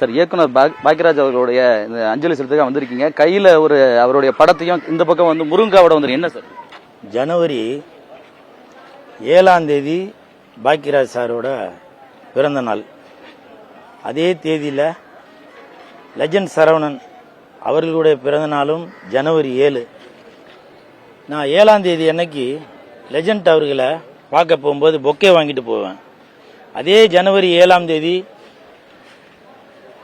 Sir, இயக்குனர் பாக்கியராஜ் அவர்களுடைய இந்த அஞ்சலி செலுத்துக்காக வந்திருக்கீங்க. கையில ஒரு அவருடைய படத்தையும் இந்த பக்கம் வந்து முருங்காவோட வந்துருக்கு. என்ன சார்? ஜனவரி 7ஆம் தேதி பாக்கியராஜ் சாரோட பிறந்த நாள். அதே தேதியில் லெஜண்ட் சரவணன் அவர்களுடைய பிறந்த நாளும் ஜனவரி 7. நான் 7ஆம் தேதி அன்னைக்கு லெஜண்ட் அவர்களை பார்க்க போகும்போது பொக்கே வாங்கிட்டு போவேன். அதே ஜனவரி 7ஆம் தேதி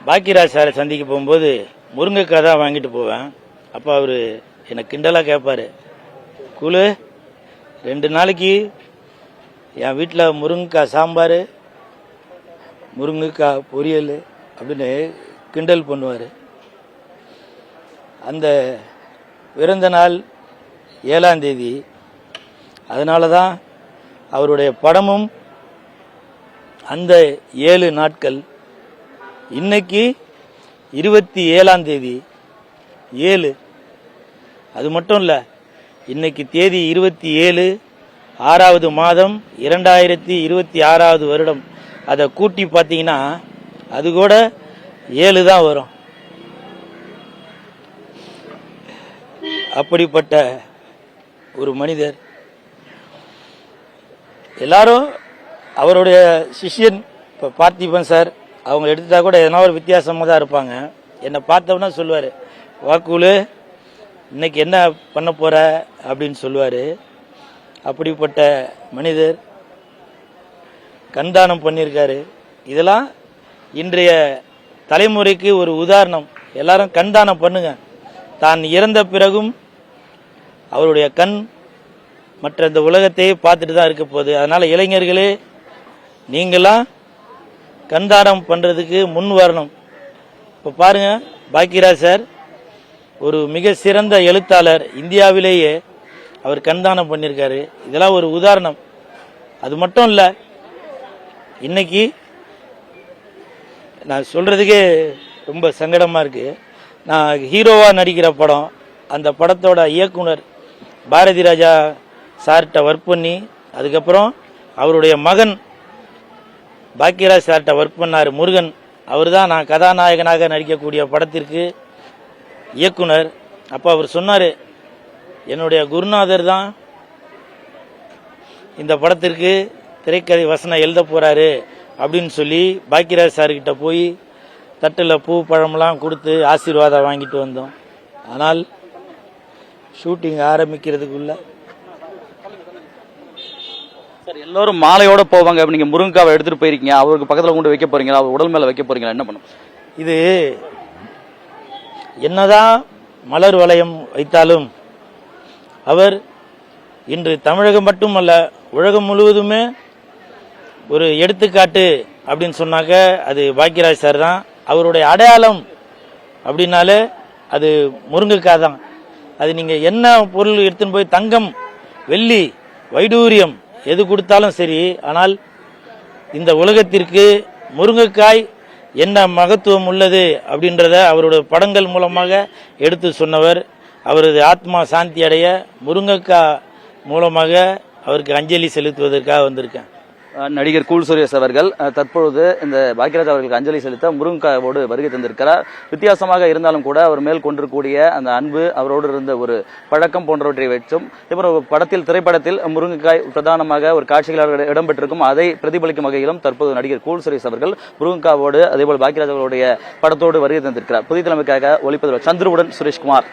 பாக்கியராஜ் சாரை சந்திக்க போகும்போது முருங்கைக்காய் தான் வாங்கிட்டு போவேன். அப்போ அவர் எனக்கு கிண்டலாக கேட்பார், குழு 2 நாளைக்கு என் வீட்டில் முருங்கைக்காய் சாம்பார், முருங்கைக்காய் பொரியல் அப்படின்னு கிண்டல் பண்ணுவார். அந்த பிறந்த நாள் 7ஆம் தேதி. அதனால தான் அவருடைய படமும் அந்த 7 நாட்கள். இன்னைக்கு 27ஆம் தேதி 7. அது மட்டும் இல்லை, இன்னைக்கு தேதி 27 6வது மாதம் 2026வது வருடம். அதை கூட்டி பார்த்தீங்கன்னா அது கூட 7 தான் வரும். அப்படிப்பட்ட ஒரு மனிதர். எல்லாரும் அவருடைய சிஷ்யன். இப்போ பார்த்திபன் சார் அவங்க எடுத்துட்டா கூட எதனா ஒரு வித்தியாசமாக தான் இருப்பாங்க. என்னை பார்த்தோம்னா சொல்லுவார், வாக்குலு இன்னைக்கு என்ன பண்ண போற அப்படின்னு சொல்லுவார். அப்படிப்பட்ட மனிதர் கண்தானம் பண்ணியிருக்காரு. இதெல்லாம் இன்றைய தலைமுறைக்கு ஒரு உதாரணம். எல்லாரும் கண்தானம் பண்ணுங்க. தான் இறந்த பிறகும் அவருடைய கண் மற்ற இந்த உலகத்தையே பார்த்துட்டு தான் இருக்க போகுது. அதனால இளைஞர்களே, நீங்களாம் கண்தானம் பண்றதுக்கு முன் வரணும். இப்போ பாருங்க, பாக்கியராஜ் சார் ஒரு மிக சிறந்த எழுத்தாளர். இந்தியாவிலேயே அவர் கண்தானம் பண்ணியிருக்காரு. இதெல்லாம் ஒரு உதாரணம். அது மட்டும் இல்லை, இன்னைக்கு நான் சொல்றதுக்கே ரொம்ப சங்கடமா இருக்கு. நான் ஹீரோவா நடிக்கிற படம், அந்த படத்தோட இயக்குனர் பாரதி ராஜா சார்கிட்ட ஒர்க் பண்ணி, அதுக்கப்புறம் அவருடைய மகன் பாக்கியராஜ் சார்கிட்ட ஒர்க் பண்ணார் முருகன். அவர் தான் நான் கதாநாயகனாக நடிக்கக்கூடிய படத்திற்கு இயக்குனர். அப்போ அவர் சொன்னார், என்னுடைய குருநாதர் தான் இந்த படத்திற்கு திரைக்கதை வசனம் எழுத போறாரு அப்படின்னு சொல்லி பாக்கியராஜ் சார்கிட்ட போய் தட்டில் பூ பழமெல்லாம் கொடுத்து ஆசீர்வாதம் வாங்கிட்டு வந்தோம். ஆனால் ஷூட்டிங் ஆரம்பிக்கிறதுக்குள்ள சார், எல்லோரும் மாலையோட போவாங்க. நீங்க முருங்காவை எடுத்துட்டு போயிருக்கீங்க, அவருக்கு பக்கத்தில் கொண்டு வைக்க போறீங்களா, அவர் உடல் மேல வைக்க போறீங்களா, என்ன பண்ணும்? இது என்னதான் மலர் வளையம் வைத்தாலும் அவர் இன்று தமிழகம் மட்டுமல்ல உலகம் முழுவதுமே ஒரு எடுத்துக்காட்டு அப்படின்னு சொன்னாக்க அது பாக்கியராஜ் சார் தான். அவருடைய அடையாளம் அப்படின்னாலே அது முருங்கைக்காய் தான். அது நீங்க என்ன பொருள் எடுத்துன்னு போய், தங்கம் வெள்ளி வைடூரியம் எது கொடுத்தாலும் சரி, ஆனால் இந்த உலகத்திற்கு முருங்கைக்காய் என்ன மகத்துவம் உள்ளது அப்படின்றத அவருடைய படங்கள் மூலமாக எடுத்து சொன்னவர். அவரது ஆத்மா சாந்தி அடைய முருங்கைக்காய் மூலமாக அவருக்கு அஞ்சலி செலுத்துவதற்காக வந்திருக்கேன். நடிகர் கூல் சுரேஷ் அவர்கள் தற்பொழுது இந்த பாக்கியராஜ் அவர்களுக்கு அஞ்சலி செலுத்த முருங்காவோடு வருகை தந்திருக்கிறார். வித்தியாசமாக இருந்தாலும் கூட அவர் மேல் கொண்டிருக்கூடிய அந்த அன்பு, அவரோடு இருந்த ஒரு பழக்கம் போன்றவற்றை வச்சும் இப்போ படத்தில் திரைப்படத்தில் முருங்கைக்காய் பிரதானமாக ஒரு காட்சிகளாக இடம்பெற்றிருக்கும். அதை பிரதிபலிக்கும் வகையிலும் தற்போது நடிகர் கூல் சுரேஷ் அவர்கள் முருங்காவோடு அதேபோல் பாக்கியராஜ் அவர்களுடைய படத்தோடு வருகை தந்திருக்கிறார். புதிய தலைமைக்காக ஒளிப்பதிவு சந்துருவுடன் சுரேஷ்குமார்.